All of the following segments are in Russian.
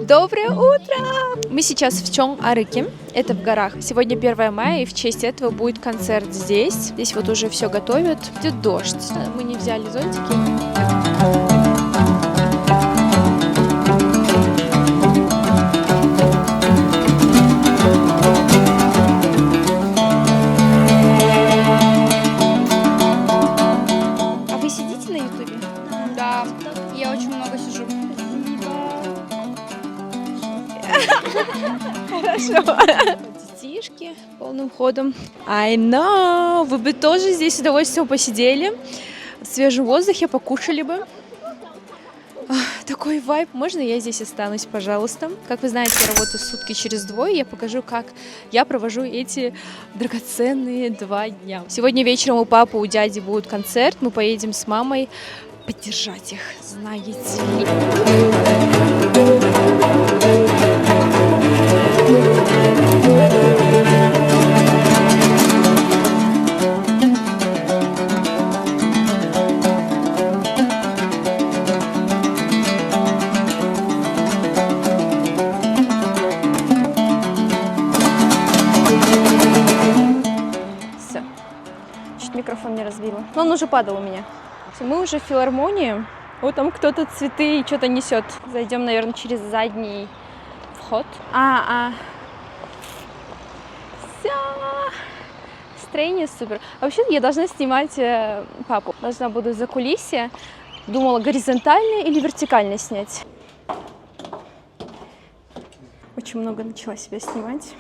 Доброе утро! Мы сейчас в Чонгарыке, это в горах. Сегодня 1 мая, и в честь этого будет концерт здесь. Здесь вот уже все готовят. Идет дождь, мы не взяли зонтики. А вы сидите на ютубе? Да, я очень много сижу. Хорошо. Детишки полным ходом. I know! Вы бы тоже здесь с удовольствием посидели, в свежем воздухе покушали бы. Такой вайб. Можно я здесь останусь, пожалуйста? Как вы знаете, я работаю сутки через двое. Я покажу, как я провожу эти драгоценные 2 дня. Сегодня вечером у папы, у дяди будет концерт. Мы поедем с мамой поддержать их, знаете. Все. Чуть микрофон не разбила. Но он уже падал у меня. Мы уже в филармонии. Вот там кто-то цветы и что-то несет. Зайдем, наверное, через задний вход. Все. Настроение супер. Вообще, я должна снимать папу. Должна буду за кулисье. Думала, горизонтально или вертикально снять. Очень много начала себя снимать.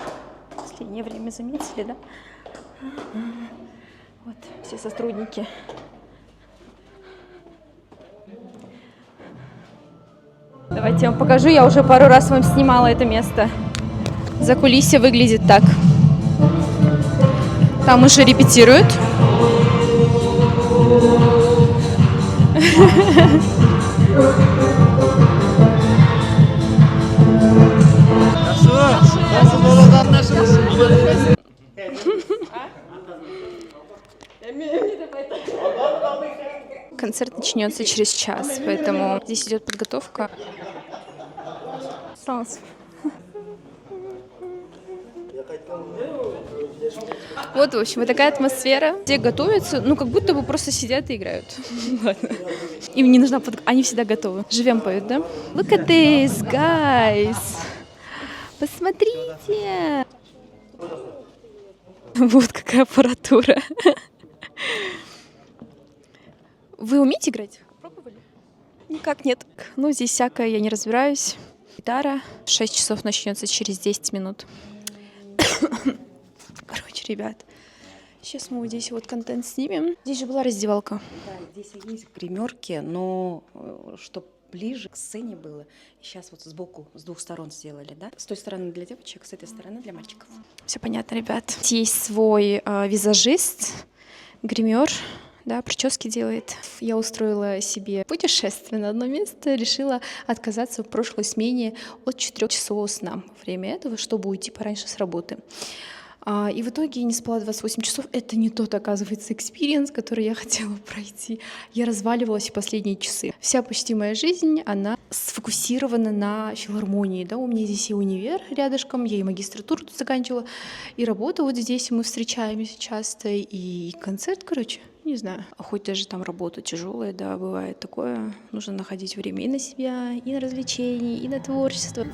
В последнее время заметили, да? Вот, все сотрудники. Давайте я вам покажу. Я уже пару раз вам снимала это место. Закулисье выглядит так. Там уже репетируют. Концерт начнется через час, поэтому здесь идет подготовка. Вот, в общем, вот такая атмосфера. Все готовятся, ну, как будто бы просто сидят и играют. Ладно. Им не нужна подготовка, они всегда готовы. Живем поют, да? Look at this, guys! Посмотрите! Вот какая аппаратура. Вы умеете играть? Пробовали? Никак нет. Ну, здесь всякое, я не разбираюсь. Гитара. 6 часов начнется через 10 минут. Короче, ребят, сейчас мы вот здесь вот контент снимем. Здесь же была раздевалка. Да, здесь есть гримерки, но чтобы ближе к сцене было. Сейчас вот сбоку, с 2 сторон сделали, да? С той стороны для девочек, с этой стороны для мальчиков. Все понятно, ребят. Есть свой визажист, гример. Да, прически делает. Я устроила себе путешествие на одно место, решила отказаться в прошлой смене от 4-часового сна во время этого, чтобы уйти пораньше с работы. И в итоге я не спала 28 часов. Это не тот, оказывается, экспириенс, который я хотела пройти. Я разваливалась в последние часы. Вся почти моя жизнь, она сфокусирована на филармонии. Да? У меня здесь и универ рядышком, я и магистратуру тут заканчивала, и работа вот здесь, мы встречаемся часто, и концерт, короче. Не знаю, хоть даже там работа тяжелая, да, бывает такое. Нужно находить время и на себя, и на развлечения, и на творчество.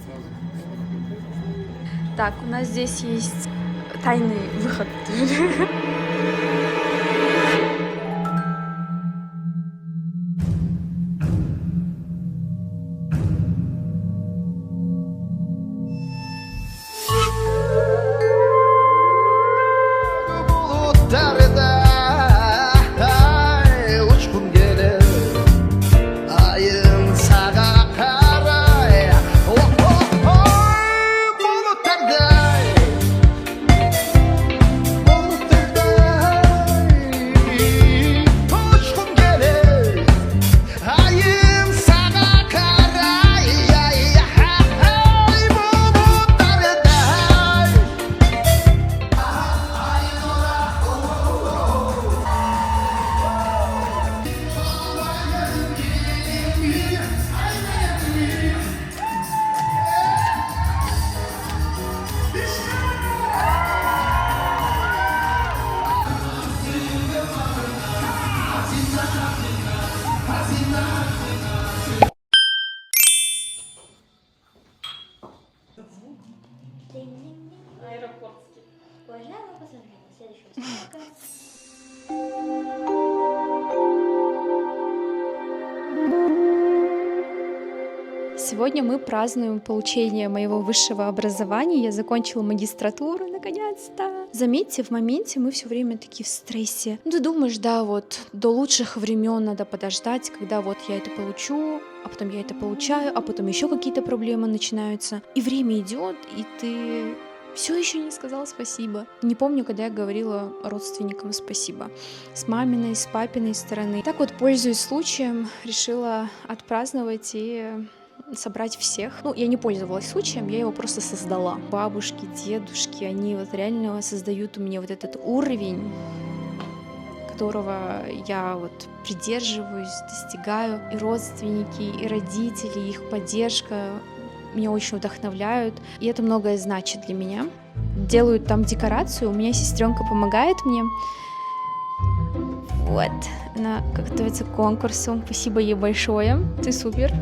Так, у нас здесь есть тайный выход. Уважаемые пассажиры, следующая остановка. Сегодня мы празднуем получение моего высшего образования. Я закончила магистратуру, наконец-то. Заметьте, в моменте мы все время такие в стрессе. Ну, ты думаешь, да, вот до лучших времен надо подождать, когда вот я это получу, а потом я это получаю, а потом еще какие-то проблемы начинаются. И время идет, и ты все еще не сказал спасибо. Не помню, когда я говорила родственникам спасибо. С маминой, с папиной стороны. Так вот, пользуясь случаем, решила отпраздновать и собрать всех. Ну, я не пользовалась случаем, я его просто создала. Бабушки, дедушки, они вот реально создают у меня вот этот уровень, которого я вот придерживаюсь, достигаю. И родственники, и родители, их поддержка меня очень вдохновляют. И это многое значит для меня. Делают там декорацию, у меня сестренка помогает мне. Вот, она готовится к конкурсу. Спасибо ей большое. Ты супер.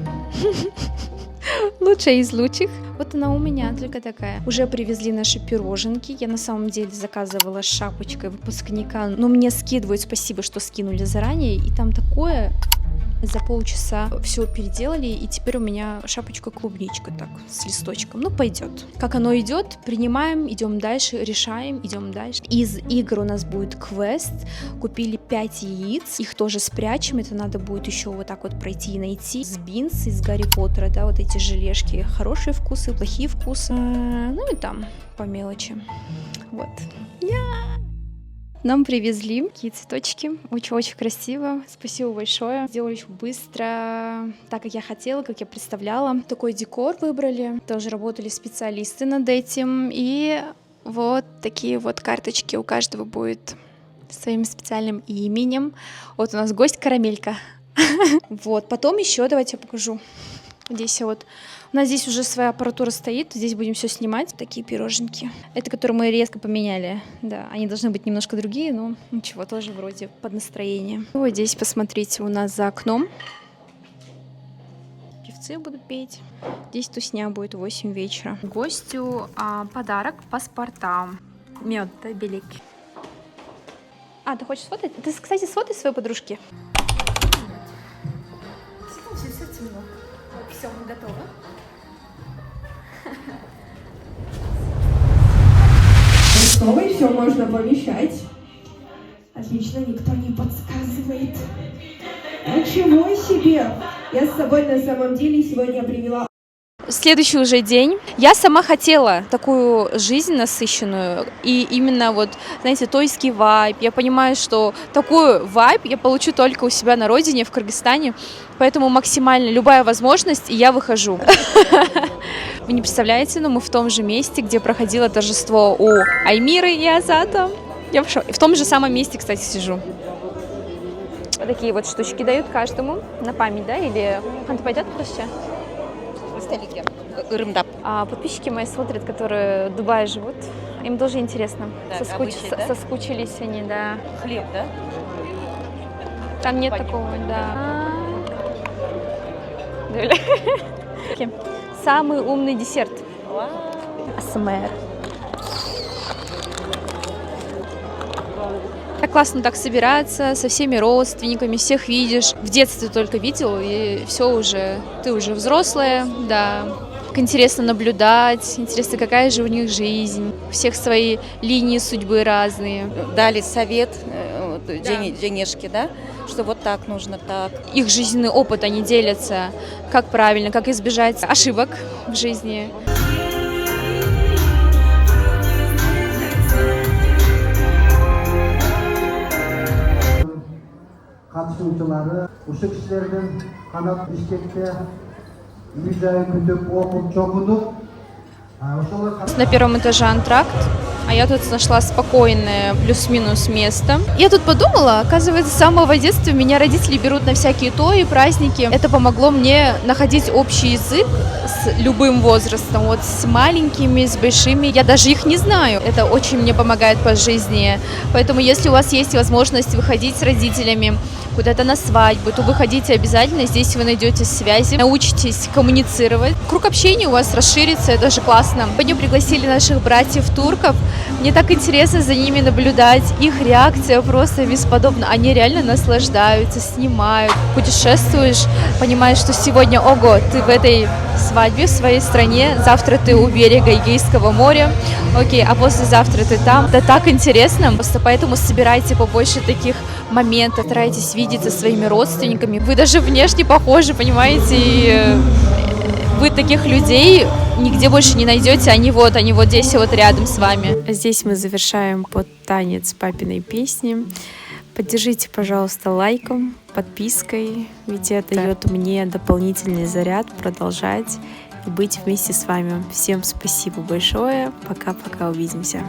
Лучшая из лучших. Вот она у меня только такая. Уже привезли наши пироженки. Я на самом деле заказывала с шапочкой выпускника. Но мне скидывают, спасибо, что скинули заранее. И там такое... За полчаса все переделали, и теперь у меня шапочка-клубничка так, с листочком. Ну, пойдет. Как оно идет, принимаем, идем дальше, решаем, идем дальше. Из игр у нас будет квест. Купили 5 яиц, их тоже спрячем. Это надо будет еще вот так вот пройти и найти. С Бинс из Гарри Поттера, да, вот эти желешки. Хорошие вкусы, плохие вкусы. Ну и там по мелочи. Вот. Нам привезли такие цветочки, очень-очень красиво, спасибо большое. Сделали очень быстро, так как я хотела, как я представляла. Такой декор выбрали, тоже работали специалисты над этим. И вот такие вот карточки у каждого будет своим специальным именем. Вот у нас гость Карамелька. Вот, потом еще, давайте я покажу. Здесь вот у нас здесь уже своя аппаратура стоит, здесь будем все снимать. Такие пироженки. Это которые мы резко поменяли. Да, они должны быть немножко другие, но ничего, тоже вроде под настроение. Вот здесь, посмотрите, у нас за окном певцы будут петь. Здесь тусня будет в 8 вечера. Гостю подарок, паспорта. Мед, да, белики. Ты хочешь сфотать? Ты, кстати, сфотай своей подружки. Все темно. Все, мы готовы. Готовы, все можно помещать. Отлично, никто не подсказывает. А чего себе? Я с собой на самом деле сегодня привела... Следующий уже день. Я сама хотела такую жизнь насыщенную. И именно вот, знаете, тойский вайб. Я понимаю, что такой вайб я получу только у себя на родине, в Кыргызстане. Поэтому максимально любая возможность, и я выхожу. Вы не представляете, но мы в том же месте, где проходило торжество у Аймиры и Азата. Я в том же самом месте, кстати, сижу. Вот такие вот штучки дают каждому на память, да? Или кто-то пойдет проще? Подписчики мои смотрят, которые в Дубае живут. Им тоже интересно. Да, соскучились они, да. Хлеб, да? Там нет такого, да. Самый умный десерт. АСМР. Так классно так собираться со всеми родственниками, всех видишь. В детстве только видел, и все уже, ты уже взрослая, да. Интересно наблюдать, интересно, какая же у них жизнь. У всех свои линии судьбы разные. Дали совет, денежки, да? Что вот так нужно, так. Их жизненный опыт, они делятся, как правильно, как избежать ошибок в жизни. Katılımcıları, uşak işlerinin kanat işletme, үй-жай күтіп, оқып, жобудuk. На первом этаже антракт, а я тут нашла спокойное плюс-минус место. Я тут подумала, оказывается, с самого детства меня родители берут на всякие тои, праздники. Это помогло мне находить общий язык с с любым возрастом, вот с маленькими, с большими. Я даже их не знаю. Это очень мне помогает по жизни. Поэтому если у вас есть возможность выходить с родителями куда-то на свадьбу, то выходите обязательно. Здесь вы найдете связи, научитесь коммуницировать. Круг общения у вас расширится, это же классно. Сегодня пригласили наших братьев-турков. Мне так интересно за ними наблюдать. Их реакция просто бесподобна. Они реально наслаждаются, снимают. Путешествуешь, понимаешь, что сегодня, ого, ты в этой свадьбе в своей стране, завтра ты у берега Эгейского моря, окей, а послезавтра ты там. Это так интересно. Просто поэтому собирайте побольше таких моментов, старайтесь видеться со своими родственниками. Вы даже внешне похожи, понимаете, и вы таких людей нигде больше не найдете, они вот здесь вот рядом с вами. Здесь мы завершаем под танец папиной песни. Поддержите, пожалуйста, лайком, подпиской, ведь это дает мне дополнительный заряд продолжать и быть вместе с вами. Всем спасибо большое. Пока-пока, увидимся.